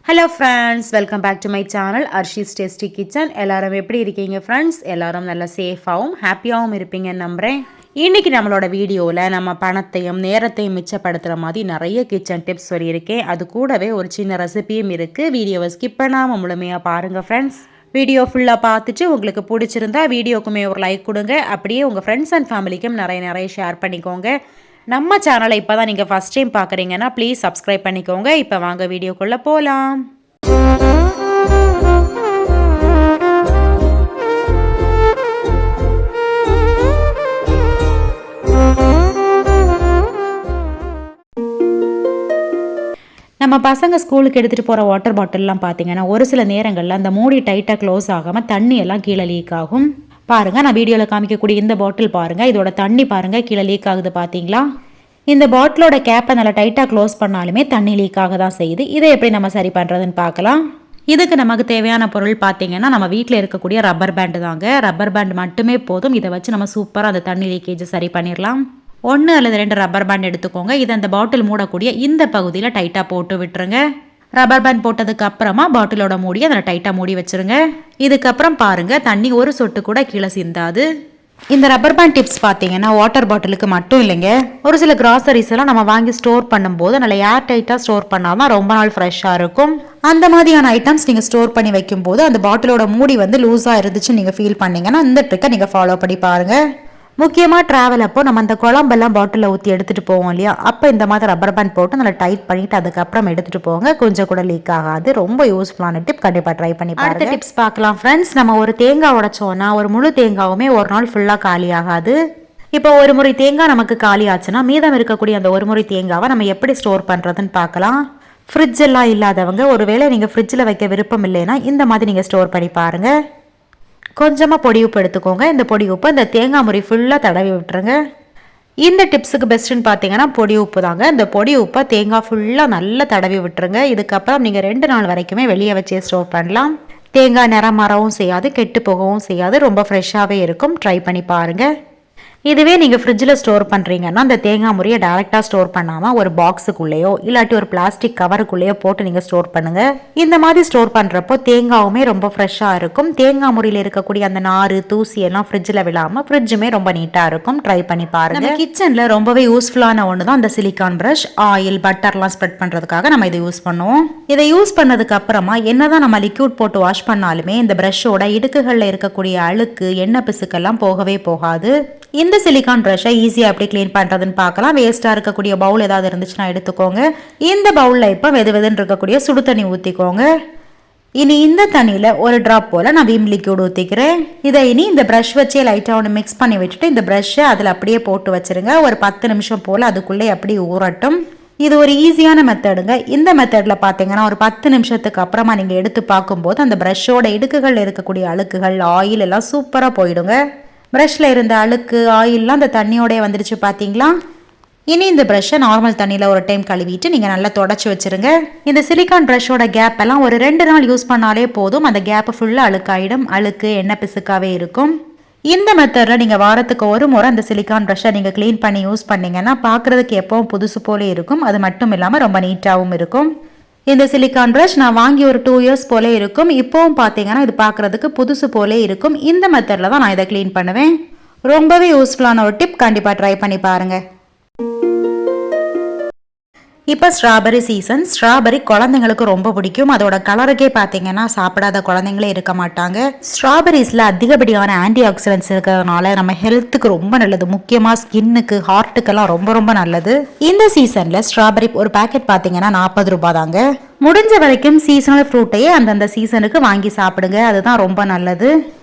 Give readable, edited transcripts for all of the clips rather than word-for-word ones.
Hello friends, welcome back to my channel Arshi's tasty kitchen. எல்லாரும் எப்படி இருக்கீங்க ஃப்ரெண்ட்ஸ்? எல்லாரும் நல்லா சேஃபாகவும் ஹாப்பியாகவும் இருப்பீங்கன்னு நம்புகிறேன். இன்றைக்கி நம்மளோட வீடியோவில் நம்ம பணத்தையும் நேரத்தையும் மிச்சப்படுத்துகிற மாதிரி நிறைய கிச்சன் டிப்ஸ் சொல்லியிருக்கேன். அது கூடவே ஒரு சின்ன ரெசிபியும் இருக்குது. வீடியோவை ஸ்கிப் பண்ணாமல் முழுமையாக பாருங்கள் ஃப்ரெண்ட்ஸ். வீடியோ ஃபுல்லாக பார்த்துட்டு உங்களுக்கு பிடிச்சிருந்தா வீடியோக்குமே ஒரு லைக் கொடுங்க. அப்படியே உங்கள் ஃப்ரெண்ட்ஸ் அண்ட் ஃபேமிலிக்கும் நிறைய ஷேர் பண்ணிக்கோங்க. நம்ம சேனலை இப்போ தான் நீங்கள் ஃபஸ்ட் டைம் பார்க்குறீங்கன்னா ப்ளீஸ் சப்ஸ்கிரைப் பண்ணிக்கோங்க. இப்போ வாங்க வீடியோக்குள்ளே போகலாம். நம்ம பசங்க ஸ்கூலுக்கு எடுத்துகிட்டு போகிற வாட்டர் பாட்டில்லாம் பார்த்தீங்கன்னா ஒரு சில நேரங்களில் அந்த மூடி டைட்டாக க்ளோஸ் ஆகாமல் தண்ணி எல்லாம் கீழே லீக் ஆகும். பாருங்கள், நான் வீடியோவில் காமிக்கக்கூடிய இந்த பாட்டில் பாருங்கள், இதோட தண்ணி பாருங்கள் கீழே லீக் ஆகுது பார்த்தீங்களா? இந்த பாட்டிலோட கேப்பை நல்லா டைட்டாக க்ளோஸ் பண்ணாலுமே தண்ணி லீக் ஆக தான் செய்யுது. இதை எப்படி நம்ம சரி பண்ணுறதுன்னு பார்க்கலாம். இதுக்கு நமக்கு தேவையான பொருள் பார்த்தீங்கன்னா நம்ம வீட்டில் இருக்கக்கூடிய ரப்பர் பேண்டு தாங்க. ரப்பர் பேண்ட் மட்டுமே போதும். இதை வச்சு நம்ம சூப்பராக அந்த தண்ணி லீக்கேஜை சரி பண்ணிடலாம். 1 அல்லது 2 ரப்பர் பேண்ட் எடுத்துக்கோங்க. இதை அந்த பாட்டில் மூடக்கூடிய இந்த பகுதியில் டைட்டாக போட்டு விட்டுருங்க. ரப்பர் பேண்ட் போட்டதுக்கு அப்புறமா பாட்டிலோட மூடி அதில் டைட்டாக மூடி வச்சுருங்க. இதுக்கப்புறம் பாருங்கள், தண்ணி ஒரு சொட்டு கூட கீழே சிந்தாது. இந்த ரப்பர் பேண்ட் டிப்ஸ் பார்த்தீங்கன்னா வாட்டர் பாட்டிலுக்கு மட்டும் இல்லைங்க. ஒரு சில கிராசரிஸ் எல்லாம் நம்ம வாங்கி ஸ்டோர் பண்ணும்போது நல்லா ஏர் டைட்டாக ஸ்டோர் பண்ணால் தான் ரொம்ப நாள் ஃப்ரெஷ்ஷாக இருக்கும். அந்த மாதிரியான ஐட்டம்ஸ் நீங்கள் ஸ்டோர் பண்ணி வைக்கும்போது அந்த பாட்டிலோட மூடி வந்து லூஸாக இருந்துச்சு நீங்கள் ஃபீல் பண்ணீங்கன்னா இந்த ட்ரிக்கை நீங்கள் ஃபாலோ பண்ணி பாருங்கள். முக்கியமாக ட்ராவல் அப்போ நம்ம அந்த குழம்பெல்லாம் பாட்டிலில் ஊற்றி எடுத்துகிட்டு போவோம் இல்லையா, அப்போ இந்த மாதிரி ரப்பர் பேண்ட் போட்டு நல்லா டைட் பண்ணிவிட்டு அதுக்கப்புறம் எடுத்துகிட்டு போங்க. கொஞ்சம் கூட லீக் ஆகாது. ரொம்ப யூஸ்ஃபுல்லான டிப், கண்டிப்பாக ட்ரை பண்ணி பாருங்க. அடுத்த டிப்ஸ் பார்க்கலாம் ஃப்ரெண்ட்ஸ். நம்ம ஒரு தேங்காய் உடைச்சோன்னா ஒரு முழு தேங்காவுமே ஒரு நாள் ஃபுல்லாக காலி ஆகாது. இப்போ ஒரு முறை தேங்காய் நமக்கு காலி ஆச்சுன்னா மீதம் இருக்கக்கூடிய அந்த ஒரு முறை தேங்காவை நம்ம எப்படி ஸ்டோர் பண்ணுறதுன்னு பார்க்கலாம். ஃப்ரிட்ஜ் எல்லாம் இல்லாதவங்க, ஒருவேளை நீங்கள் ஃப்ரிட்ஜில் வைக்க விருப்பம் இல்லைன்னா இந்த மாதிரி நீங்கள் ஸ்டோர் பண்ணி பாருங்கள். கொஞ்சமாக பொடி உப்பு எடுத்துக்கோங்க. இந்த பொடி உப்பு இந்த தேங்காய் முறி ஃபுல்லாக தடவி விட்டுருங்க. இந்த டிப்ஸுக்கு பெஸ்ட்டுன்னு பார்த்தீங்கன்னா பொடி உப்பு தாங்க. இந்த பொடி உப்பை தேங்காய் ஃபுல்லாக நல்லா தடவி விட்டுருங்க. இதுக்கப்புறம் நீங்கள் 2 நாள் வரைக்குமே வெளியே வச்சே ஸ்டோர் பண்ணலாம். தேங்காய் நிறம் மாறவும் செய்யாது, கெட்டு போகவும் செய்யாது, ரொம்ப ஃப்ரெஷ்ஷாகவே இருக்கும். ட்ரை பண்ணி பாருங்கள். இதுவே நீங்கள் ஃப்ரிட்ஜில் ஸ்டோர் பண்ணுறீங்கன்னா அந்த தேங்காய் முறையை டேரெக்டாக ஸ்டோர் பண்ணாமல் ஒரு பாக்ஸுக்குள்ளேயோ இல்லாட்டி ஒரு பிளாஸ்டிக் கவருக்குள்ளேயோ போட்டு நீங்கள் ஸ்டோர் பண்ணுங்கள். இந்த மாதிரி ஸ்டோர் பண்ணுறப்போ தேங்காவுமே ரொம்ப ஃப்ரெஷ்ஷாக இருக்கும். தேங்காய் முறையில் இருக்கக்கூடிய அந்த நார் தூசி எல்லாம் ஃப்ரிட்ஜில் விழாமல் ஃப்ரிட்ஜுமே ரொம்ப நீட்டாக இருக்கும். ட்ரை பண்ணி பாருங்கள். நம்ம கிச்சனில் ரொம்பவே யூஸ்ஃபுல்லான ஒன்று தான் அந்த சிலிக்கான் ப்ரஷ். ஆயில் பட்டர்லாம் ஸ்ப்ரெட் பண்ணுறதுக்காக நம்ம இதை யூஸ் பண்ணுவோம். இதை யூஸ் பண்ணதுக்கு அப்புறமா என்னதான் நம்ம லிக்யூட் போட்டு வாஷ் பண்ணாலுமே இந்த ப்ரஷோட இடுக்குகளில் இருக்கக்கூடிய அழுக்கு எண்ணெய் பிசுக்கெல்லாம் போகவே போகாது. இந்த சிலிக்கான் ப்ரஷை ஈஸியாக எப்படி க்ளீன் பண்ணுறதுன்னு பார்க்கலாம். வேஸ்ட்டாக இருக்கக்கூடிய பவுல் ஏதாவது இருந்துச்சுன்னா எடுத்துக்கோங்க. இந்த பவுலில் இப்போ வெதுன்னு இருக்கக்கூடிய சுடு தண்ணி ஊற்றிக்கோங்க. இனி இந்த தண்ணியில் ஒரு ட்ராப் போல் நான் விம் லிக்யூட் ஊற்றிக்கிறேன். இதை இனி இந்த ப்ரஷ் வச்சே லைட்டாக ஒன்று மிக்ஸ் பண்ணி விட்டுட்டு இந்த ப்ரஷ்ஷை அதில் அப்படியே போட்டு வச்சுருங்க. ஒரு 10 நிமிஷம் போல் அதுக்குள்ளே அப்படியே ஊறட்டும். இது ஒரு ஈஸியான மெத்தடுங்க. இந்த மெத்தடில் பார்த்தீங்கன்னா ஒரு 10 நிமிஷத்துக்கு அப்புறமா நீங்கள் எடுத்து பார்க்கும்போது அந்த ப்ரஷ்ஷோட இடுக்குகள் இருக்கக்கூடிய அழுக்குகள் ஆயில் எல்லாம் சூப்பராக போயிடுங்க. ப்ரஷ்ஷில் இருந்த அழுக்கு ஆயிலெலாம் அந்த தண்ணியோடய வந்துடுச்சு பார்த்தீங்களா? இனி இந்த ப்ரஷ்ஷை நார்மல் தண்ணியில் ஒரு டைம் கழுவிட்டு நீங்கள் நல்லா தொடச்சி வச்சுருங்க. இந்த சிலிக்கான் ப்ரஷ்ஷோட கேப் எல்லாம் ஒரு 2 நாள் யூஸ் பண்ணாலே போதும். அந்த கேப்பு ஃபுல்லாக அழுக்காயிடும். அழுக்கு எண்ணெய் பிசுக்காகவே இருக்கும். இந்த மெத்தடில் நீங்கள் வாரத்துக்கு ஒரு முறை அந்த சிலிக்கான் ப்ரஷ்ஷை நீங்கள் க்ளீன் பண்ணி யூஸ் பண்ணிங்கன்னா பார்க்குறதுக்கு எப்பவும் புதுசு போலே இருக்கும். அது மட்டும் இல்லாமல் ரொம்ப நீட்டாகவும் இருக்கும். இந்த சிலிக்கான் ப்ரஷ் நான் வாங்கி ஒரு 2 இயர்ஸ் போலே இருக்கும். இப்போவும் பார்த்தீங்கன்னா இது பார்க்குறதுக்கு புதுசு போலே இருக்கும். இந்த மெத்தடில் தான் நான் இதை க்ளீன் பண்ணுவேன். ரொம்பவே யூஸ்ஃபுல்லான ஒரு டிப், கண்டிப்பாக ட்ரை பண்ணி பாருங்கள். இப்போ ஸ்ட்ராபெரி சீசன். ஸ்ட்ராபெரி குழந்தைங்களுக்கு ரொம்ப பிடிக்கும். அதோட கலருக்கே பார்த்தீங்கன்னா சாப்பிடாத குழந்தைங்களே இருக்க மாட்டாங்க. ஸ்ட்ராபெரிஸில் அதிகப்படியான ஆன்டி ஆக்சிடென்ட்ஸ் இருக்கிறதுனால நம்ம ஹெல்த்துக்கு ரொம்ப நல்லது. முக்கியமாக ஸ்கின்னுக்கு, ஹார்ட்டுக்கெல்லாம் ரொம்ப நல்லது. இந்த சீசனில் ஸ்ட்ராபெரி ஒரு பேக்கெட் பார்த்தீங்கன்னா 40 ரூபாய் தாங்க. முடிஞ்ச வரைக்கும் சீசனல் ஃப்ரூட்டையே அந்தந்த சீசனுக்கு வாங்கி சாப்பிடுங்க. அதுதான் ரொம்ப நல்லது.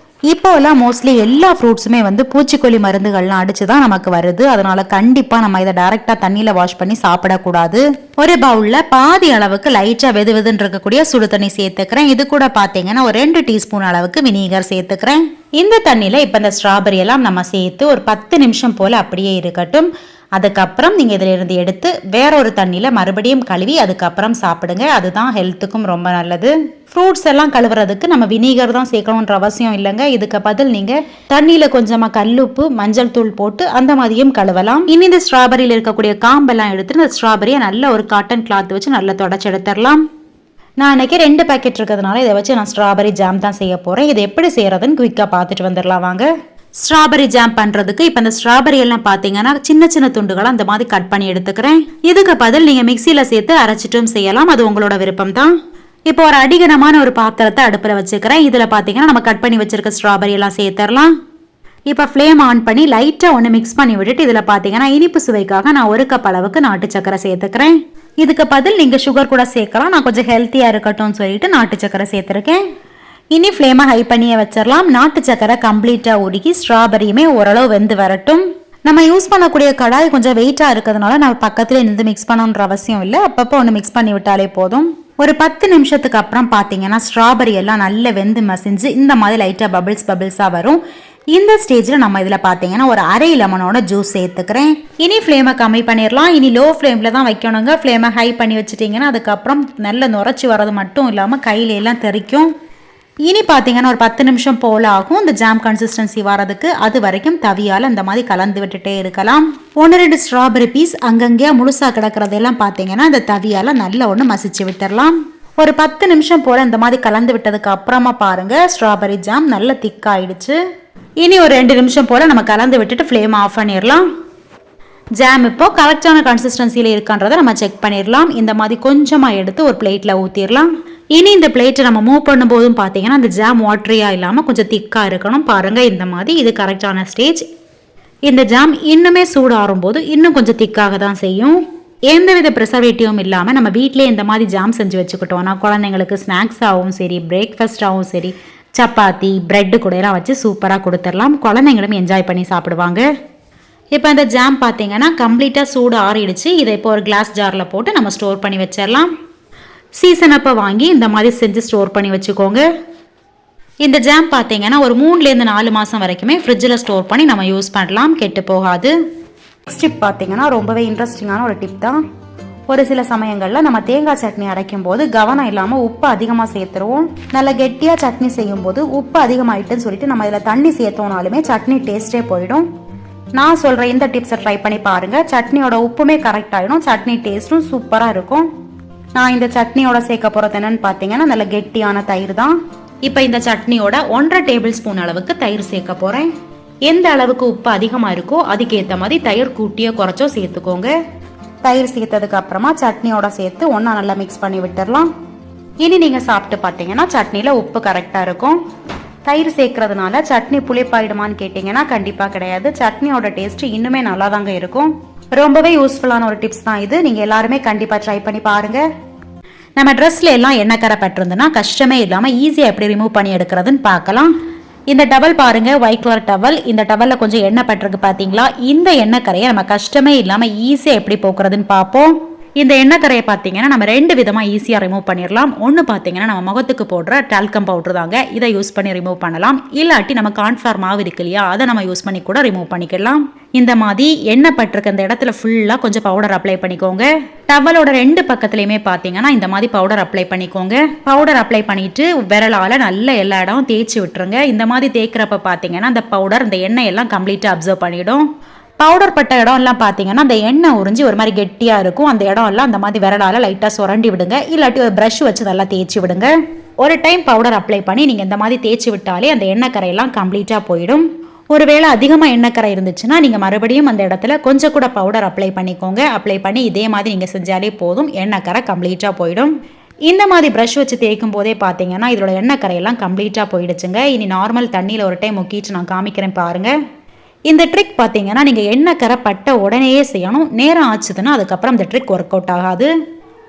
இப்போலாம் மோஸ்ட்லி எல்லா ஃப்ரூட்ஸுமே வந்து பூச்சிக்கொல்லி மருந்துகள்லாம் அடிச்சு தான் நமக்கு வருது. அதனால கண்டிப்பாக நம்ம இதை டைரெக்டாக தண்ணியில் வாஷ் பண்ணி சாப்பிடக்கூடாது. ஒரு பவுலில் பாதி அளவுக்கு லைட்டாக வெதுன்னு இருக்கக்கூடிய சுடு தண்ணி சேர்த்துக்கிறேன். இது கூட பார்த்தீங்கன்னா ஒரு 2 டீஸ்பூன் அளவுக்கு வினிகர் சேர்த்துக்கிறேன். இந்த தண்ணியில் இப்போ இந்த ஸ்ட்ராபெரி எல்லாம் நம்ம சேர்த்து ஒரு 10 நிமிஷம் போல் அப்படியே இருக்கட்டும். அதுக்கப்புறம் நீங்கள் இதிலிருந்து எடுத்து வேற ஒரு தண்ணியில் மறுபடியும் கழுவி அதுக்கப்புறம் சாப்பிடுங்க. அதுதான் ஹெல்த்துக்கும் ரொம்ப நல்லது. ஃப்ரூட்ஸ் எல்லாம் கழுவுறதுக்கு நம்ம வினிகர் தான் சேர்க்கணுன்ற அவசியம் இல்லைங்க. இதுக்கு பதில் நீங்கள் தண்ணியில் கொஞ்சமாக கல்லுப்பு, மஞ்சள் தூள் போட்டு அந்த மாதிரியும் கழுவலாம். இனி இந்த ஸ்ட்ராபெரியில் இருக்கக்கூடிய காம்பெல்லாம் எடுத்துட்டு இந்த ஸ்ட்ராபெரியை நல்ல ஒரு காட்டன் கிளாத் வச்சு நல்லா தொடச்சி எடுத்துடலாம். நான் அன்றைக்கி 2 பேக்கெட் இருக்கிறதுனால இதை வச்சு நான் ஸ்ட்ராபெரி ஜாம் தான் செய்ய போகிறேன். இது எப்படி செய்கிறதுன்னு குயிக்காக பார்த்துட்டு வந்துடலாம் வாங்க. ஸ்ட்ராபெரி ஜாம் பண்ணுறதுக்கு இப்போ இந்த ஸ்ட்ராபெரி எல்லாம் பார்த்தீங்கன்னா சின்ன சின்ன துண்டுகளாக அந்த மாதிரி கட் பண்ணி எடுத்துக்கிறேன். இதுக்கு பதில் நீங்கள் மிக்சியில் சேர்த்து அரைச்சிட்டும் செய்யலாம், அது உங்களோட விருப்பம் தான். இப்போ ஒரு அடிகனமான ஒரு பாத்திரத்தை அடுப்பில் வச்சுக்கிறேன். இதில் பார்த்தீங்கன்னா நம்ம கட் பண்ணி வச்சிருக்க ஸ்ட்ராபெரி எல்லாம் சேர்த்துடலாம். இப்போ ஃப்ளேம் ஆன் பண்ணி லைட்டாக ஒன்று மிக்ஸ் பண்ணி விட்டுட்டு இதில் பார்த்தீங்கன்னா இனிப்பு சுவைக்காக நான் 1 கப் அளவுக்கு நாட்டு சக்கரை சேர்த்துக்கிறேன். இதுக்கு பதில் நீங்கள் சுகர் கூட சேர்க்கலாம், நான் கொஞ்சம் ஹெல்த்தியாக இருக்கட்டும்னு சொல்லிட்டு நாட்டு சக்கரை சேர்த்துருக்கேன். இனி ஃப்ளேமை ஹை பண்ணியே வச்சிடலாம். நாட்டு சக்கரை கம்ப்ளீட்டாக உருகி ஸ்ட்ராபெரியுமே ஓரளவு வெந்து வரட்டும். நம்ம யூஸ் பண்ணக்கூடிய கடாய் கொஞ்சம் வெயிட்டாக இருக்கிறதுனால நம்ம பக்கத்தில் இருந்து மிக்ஸ் பண்ணணுன்ற அவசியம் இல்லை, அப்பப்போ ஒன்று மிக்ஸ் பண்ணி விட்டாலே போதும். ஒரு 10 நிமிஷத்துக்கு அப்புறம் பார்த்தீங்கன்னா ஸ்ட்ராபெரி எல்லாம் நல்ல வெந்து மசிஞ்சு இந்த மாதிரி லைட்டாக பபிள்ஸாக வரும். இந்த ஸ்டேஜில் நம்ம இதில் பார்த்தீங்கன்னா ஒரு அரை லெமனோட ஜூஸ் சேர்த்துக்கிறேன். இனி ஃப்ளேமை கம்மி பண்ணிடலாம். இனி லோ ஃப்ளேமில் தான் வைக்கணுங்க. ஃப்ளேமை ஹை பண்ணி வச்சுட்டிங்கன்னா அதுக்கப்புறம் நல்ல நுரைச்சி வர்றது மட்டும் இல்லாமல் கையில எல்லாம் தெறிக்கும். இனி பார்த்தீங்கன்னா ஒரு 10 நிமிஷம் போல் ஆகும் இந்த ஜாம் கன்சிஸ்டன்சி வரதுக்கு. அது வரைக்கும் தவியால் இந்த மாதிரி கலந்து விட்டுட்டே இருக்கலாம். 1-2 ஸ்ட்ராபெரி பீஸ் அங்கங்கே முழுசாக கிடக்கிறதெல்லாம் பார்த்தீங்கன்னா இந்த தவியால் நல்ல ஒன்று மசிச்சு விட்டுடலாம். ஒரு 10 நிமிஷம் போல் இந்த மாதிரி கலந்து விட்டதுக்கு அப்புறமா பாருங்கள் ஸ்ட்ராபெரி ஜாம் நல்ல திக்காயிடுச்சு. இனி ஒரு 2 நிமிஷம் போல் நம்ம கலந்து விட்டுட்டு ஃப்ளேம் ஆஃப் பண்ணிடலாம். ஜாம் இப்போ கரெக்டான கன்சிஸ்டன்சியில் இருக்கான்றதை நம்ம செக் பண்ணிடலாம். இந்த மாதிரி கொஞ்சமாக எடுத்து ஒரு பிளேட்டில் ஊற்றிடலாம். இனி இந்த பிளேட்டை நம்ம மூவ் பண்ணும்போதும் பார்த்தீங்கன்னா அந்த ஜாம் வாட்டரியாக இல்லாமல் கொஞ்சம் திக்காக இருக்கணும். பாருங்கள் இந்த மாதிரி இது கரெக்டான ஸ்டேஜ். இந்த ஜாம் இன்னுமே சூடாகும் போது இன்னும் கொஞ்சம் திக்காக தான் செய்யும். எந்தவித ப்ரிசர்வேட்டிவும் இல்லாமல் நம்ம வீட்டிலே இந்த மாதிரி ஜாம் செஞ்சு வச்சுக்கிட்டோம்னா குழந்தைங்களுக்கு ஸ்நாக்ஸாகவும் சரி பிரேக்ஃபாஸ்ட்டாகவும் சரி சப்பாத்தி பிரெட்டு கூட எல்லாம் வச்சு சூப்பராக கொடுத்துடலாம். குழந்தைங்களும் என்ஜாய் பண்ணி சாப்பிடுவாங்க. இப்போ இந்த ஜாம் பார்த்தீங்கன்னா கம்ப்ளீட்டாக சூடு ஆறிடுச்சு. இதை இப்போ ஒரு கிளாஸ் ஜாரில் போட்டு நம்ம ஸ்டோர் பண்ணி வச்சிடலாம். சீசன் அப்போ வாங்கி இந்த மாதிரி செஞ்சு ஸ்டோர் பண்ணி வச்சுக்கோங்க. இந்த ஜாம் பார்த்தீங்கன்னா ஒரு 3லேருந்து 4 மாதம் வரைக்குமே ஃப்ரிட்ஜில் ஸ்டோர் பண்ணி நம்ம யூஸ் பண்ணலாம், கெட்டு போகாது. நெக்ஸ்ட் டிப் பார்த்தீங்கன்னா ரொம்பவே இன்ட்ரெஸ்டிங்கான ஒரு டிப் தான். ஒரு சில சமயங்களில் நம்ம தேங்காய் சட்னி அரைக்கும் போது கவனம் இல்லாமல் உப்பு அதிகமாக சேர்த்துருவோம். நல்லா கெட்டியாக சட்னி செய்யும் போது உப்பு அதிகமாகிட்டுன்னு சொல்லிட்டு நம்ம இதில் தண்ணி சேர்த்தோனாலுமே சட்னி டேஸ்ட்டே போயிடும். நான் சொல்கிற இந்த டிப்ஸை ட்ரை பண்ணி பாருங்கள். சட்னியோட உப்புமே கரெக்ட் ஆகிடும், சட்னி டேஸ்ட்டும் சூப்பராக இருக்கும். நான் இந்த சட்னியோட சேர்க்க போகிறது என்னன்னு பார்த்தீங்கன்னா நல்ல கெட்டியான தயிர் தான். இப்போ இந்த சட்னியோட 1.5 டேபிள் ஸ்பூன் அளவுக்கு தயிர் சேர்க்க போகிறேன். எந்த அளவுக்கு உப்பு அதிகமாக இருக்கோ அதுக்கேற்ற மாதிரி தயிர் கூட்டியோ குறைச்சோ சேர்த்துக்கோங்க. தயிர் சேர்த்ததுக்கு அப்புறமா சட்னியோட சேர்த்து ஒன்றா நல்லா மிக்ஸ் பண்ணி விட்டுடலாம். இனி நீங்கள் சாப்பிட்டு பார்த்தீங்கன்னா சட்னியில் உப்பு கரெக்டாக இருக்கும். தயிர் சேர்க்கறதுனால சட்னி புளிப்பாயிடுமான்னு கேட்டிங்கன்னா கண்டிப்பாக கிடையாது. சட்னியோட டேஸ்ட்டு இன்னுமே நல்லா தாங்க இருக்கும். ரொம்பவே யூஸ்ஃபுல்லான ஒரு டிப்ஸ் தான் இது. நீங்கள் எல்லாருமே கண்டிப்பாக ட்ரை பண்ணி பாருங்கள். நம்ம ட்ரெஸ்ல எல்லாம் எண்ணெய் கரை பட்டிருந்துன்னா கஷ்டமே இல்லாமல் ஈஸியாக எப்படி ரிமூவ் பண்ணி எடுக்கிறதுன்னு பார்க்கலாம். இந்த டவல் பாருங்க, ஒயிட் கலர் டவல். இந்த டவலில் கொஞ்சம் எண்ணெய் பட்டிருக்கு பார்த்தீங்களா? இந்த எண்ணெய் கரையை நம்ம கஷ்டமே இல்லாமல் ஈஸியாக எப்படி போக்குறதுன்னு பார்ப்போம். இந்த எண்ணெய் கரையை பார்த்தீங்கன்னா நம்ம 2 விதமாக ஈஸியாக ரிமூவ் பண்ணிடலாம். ஒன்று பார்த்தீங்கன்னா நம்ம முகத்துக்கு போடுற டால்கம் பவுடர் தாங்க, இதை யூஸ் பண்ணி ரிமூவ் பண்ணலாம். இல்லாட்டி நம்ம கார்ன்ஃப்ளவர் மாவு இருக்கு இல்லையா, அதை நம்ம யூஸ் பண்ணி கூட ரிமூவ் பண்ணிக்கலாம். இந்த மாதிரி எண்ணெய் பட்டிருக்க இந்த இடத்துல ஃபுல்லாக கொஞ்சம் பவுடர் அப்ளை பண்ணிக்கோங்க. டவலோட 2 பக்கத்துலையுமே பார்த்தீங்கன்னா இந்த மாதிரி பவுடர் அப்ளை பண்ணிக்கோங்க. பவுடர் அப்ளை பண்ணிட்டு விரலால் நல்ல எல்லா இடமும் தேய்ச்சி விட்டுருங்க. இந்த மாதிரி தேய்க்கிறப்ப பார்த்தீங்கன்னா அந்த பவுடர் இந்த எண்ணெய் எல்லாம் கம்ப்ளீட்டாக அப்சர்வ் பண்ணிடும். பவுடர் பட்ட இடம் எல்லாம் பார்த்தீங்கன்னா அந்த எண்ணெய் உறிஞ்சி ஒரு மாதிரி கெட்டியாக இருக்கும். அந்த இடம் எல்லாம் அந்த மாதிரி விரலால் லைட்டாக சுரண்டி விடுங்க. இல்லாட்டி ஒரு ப்ரஷ் வச்சு நல்லா தேய்ச்சி விடுங்க. ஒரு டைம் பவுடர் அப்ளை பண்ணி நீங்கள் இந்த மாதிரி தேய்ச்சி விட்டாலே அந்த எண்ணெய் கரையெல்லாம் கம்ப்ளீட்டாக போயிடும். ஒருவேளை அதிகமாக எண்ணெய் கரை இருந்துச்சுன்னா நீங்கள் மறுபடியும் அந்த இடத்துல கொஞ்சம் கூட பவுடர் அப்ளை பண்ணிக்கோங்க. அப்ளை பண்ணி இதே மாதிரி நீங்கள் செஞ்சாலே போதும், எண்ணெய் கரை கம்ப்ளீட்டாக போயிடும். இந்த மாதிரி ப்ரஷ் வச்சு தேய்க்கும் போதே பார்த்தீங்கன்னா இதோட எண்ணெய் கரையெல்லாம் கம்ப்ளீட்டாக போயிடுச்சுங்க. இனி நார்மல் தண்ணியில் ஒரு டைம் முக்கிட்டு நான் காமிக்கிறேன் பாருங்கள். இந்த ட்ரிக் பார்த்தீங்கன்னா நீங்கள் எண்ணெய் கரை பட்ட உடனேயே செய்யணும். நேரம் ஆச்சுதுன்னா அதுக்கப்புறம் இந்த ட்ரிக் ஒர்க் அவுட் ஆகாது.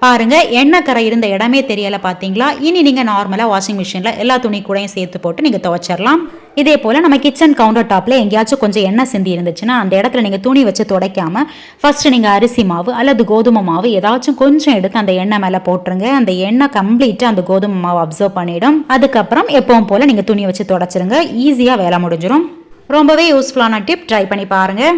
பாருங்கள், எண்ணெய் கரை இருந்த இடமே தெரியலை பார்த்தீங்களா? இனி நீங்கள் நார்மலாக வாஷிங் மிஷினில் எல்லா துணி கூடையும் சேர்த்து போட்டு நீங்கள் துவைச்சிடலாம். இதே போல் நம்ம கிச்சன் கவுண்டர் டாப்பில் எங்கேயாச்சும் கொஞ்சம் எண்ணெய் சிந்தி இருந்துச்சுன்னா அந்த இடத்துல நீங்கள் துணி வச்சு துடைக்காமல் ஃபஸ்ட்டு நீங்கள் அரிசி மாவு அல்லது கோதுமை மாவு ஏதாச்சும் கொஞ்சம் எடுத்து அந்த எண்ணெய் மேலே போட்டுருங்க. அந்த எண்ணெய் கம்ப்ளீட்டாக அந்த கோதுமை மாவு அப்சர்வ் பண்ணிவிடும். அதுக்கப்புறம் எப்பவும் போல் நீங்கள் துணி வச்சு துடைச்சிருங்க. ஈஸியாக வேலை முடிஞ்சிடும். ரொம்பவே யூஸ்ஃபுல்லான டிப், ட்ரை பண்ணி பாருங்கள்.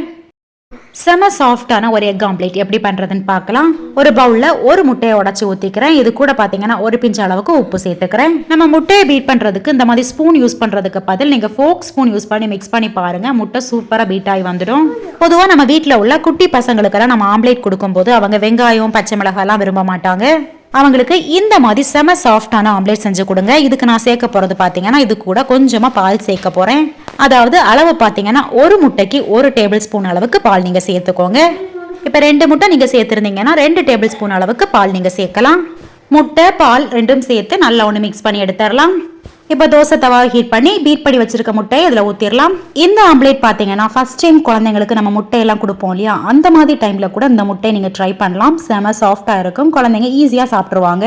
செம சாஃப்டான ஒரு எக் ஆம்லேட் எப்படி பண்ணுறதுன்னு பார்க்கலாம். ஒரு பவுலில் ஒரு முட்டையை உடச்சி ஊற்றிக்கிறேன். இது கூட பார்த்தீங்கன்னா ஒரு பிஞ்ச் அளவுக்கு உப்பு சேர்த்துக்கிறேன். நம்ம முட்டையை பீட் பண்ணுறதுக்கு இந்த மாதிரி ஸ்பூன் யூஸ் பண்ணுறதுக்கு பதில் நீங்கள் ஃபோக் ஸ்பூன் யூஸ் பண்ணி மிக்ஸ் பண்ணி பாருங்கள். முட்டை சூப்பராக பீட் ஆகி வந்துடும். பொதுவாக நம்ம வீட்டில் உள்ள குட்டி பசங்களுக்கெல்லாம் நம்ம ஆம்லேட் கொடுக்கும்போது அவங்க வெங்காயம் பச்சை மிளகாய்லாம் விரும்ப மாட்டாங்க. அவங்களுக்கு இந்த மாதிரி செம சாஃப்டான ஆம்லேட் செஞ்சு கொடுங்க. இதுக்கு நான் சேர்க்க போகிறது பார்த்தீங்கன்னா இது கூட கொஞ்சமாக பால் சேர்க்க போகிறேன். அதாவது அளவு பார்த்தீங்கன்னா ஒரு முட்டைக்கு 1 டேபிள் ஸ்பூன் அளவுக்கு பால் நீங்கள் சேர்த்துக்கோங்க. இப்போ 2 முட்டை நீங்கள் சேர்த்துருந்தீங்கன்னா 2 டேபிள் ஸ்பூன் அளவுக்கு பால் நீங்கள் சேர்க்கலாம். முட்டை பால் ரெண்டும் சேர்த்து நல்லா ஒன்று மிக்ஸ் பண்ணி எடுத்துடலாம். இப்போ தோசை தவா ஹீட் பண்ணி பீட் பண்ணி வச்சிருக்க முட்டையை இதில் ஊற்றிடலாம். இந்த ஆம்லேட் பார்த்தீங்கன்னா ஃபர்ஸ்ட் டைம் குழந்தைங்களுக்கு நம்ம முட்டையெல்லாம் கொடுப்போம் இல்லையா, அந்த மாதிரி டைமில் கூட இந்த முட்டையை நீங்கள் ட்ரை பண்ணலாம். செம சாஃப்டாக இருக்கும், குழந்தைங்க ஈஸியாக சாப்பிட்ருவாங்க.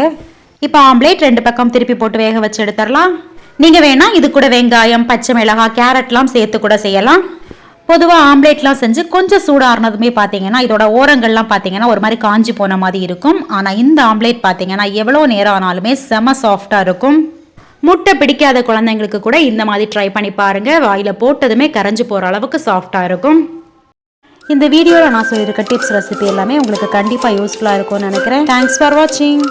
இப்போ ஆம்லேட் 2 பக்கம் திருப்பி போட்டு வேக வச்சு எடுத்துடலாம். நீங்கள் வேணால் இது கூட வெங்காயம், பச்சை மிளகாய், கேரட்லாம் சேர்த்து கூட செய்யலாம். பொதுவாக ஆம்லேட்லாம் செஞ்சு கொஞ்சம் சூடாறினதுமே பார்த்தீங்கன்னா இதோட ஓரங்கள்லாம் பார்த்தீங்கன்னா ஒரு மாதிரி காஞ்சி போன மாதிரி இருக்கும். ஆனால் இந்த ஆம்லேட் பார்த்தீங்கன்னா எவ்வளோ நேரம் ஆனாலுமே செம சாஃப்டாக இருக்கும். முட்டை பிடிக்காத குழந்தைங்களுக்கு கூட இந்த மாதிரி ட்ரை பண்ணி பாருங்க. வாயில போட்டதுமே கரைஞ்சு போற அளவுக்கு சாஃப்டா இருக்கும். இந்த வீடியோவில் நான் சொல்லியிருக்க டிப்ஸ் ரெசிபி எல்லாமே உங்களுக்கு கண்டிப்பாக யூஸ்ஃபுல்லாக இருக்கும்னு நினைக்கிறேன். தேங்க்ஸ் ஃபார் வாட்சிங்.